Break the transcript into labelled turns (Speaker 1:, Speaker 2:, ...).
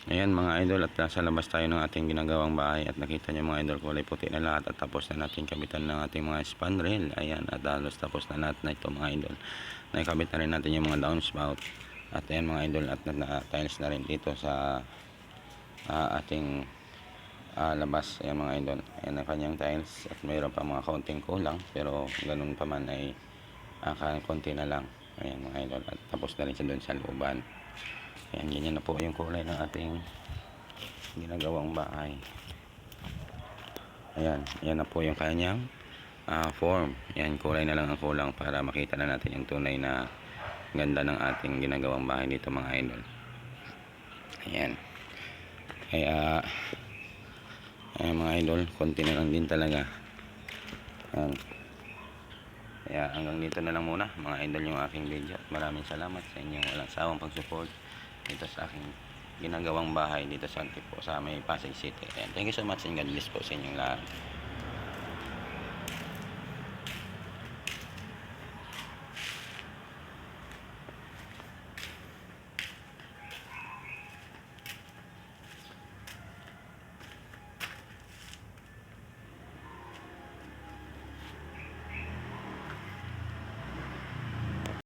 Speaker 1: Ayan mga idol, at nasa labas tayo ng ating ginagawang bahay at nakita nyo mga idol, kulay puti na lahat at tapos na natin kabitan ng ating mga span rail. Ayan, at halos tapos na lahat na ito mga idol. Nakikabit na rin natin yung mga downspout. At ayan mga idol, at na-tiles na rin dito sa ating labas. Ayan mga idol, ayan ang kanyang tiles at mayroon pa mga kaunting kulang, pero ganun pa man ay konti na lang. Ayan mga idol, at tapos na rin siya doon sa looban. Ayan, ganyan na po yung kulay ng ating ginagawang bahay. Ayan, yan na po yung kanyang form. Ayan, kulay na lang ang kulang para makita na natin yung tunay na ganda ng ating ginagawang bahay dito mga idol. Ayan. Kaya ayan mga idol, konti na lang din talaga. Ayan. Kaya hanggang dito na lang muna mga idol yung aking video. Maraming salamat sa inyong walang sawang pag-support dito sa aking ginagawang bahay dito sa Antipo, sa may Pasig City. Ayan. Thank you so much and God bless po sa inyong lahat.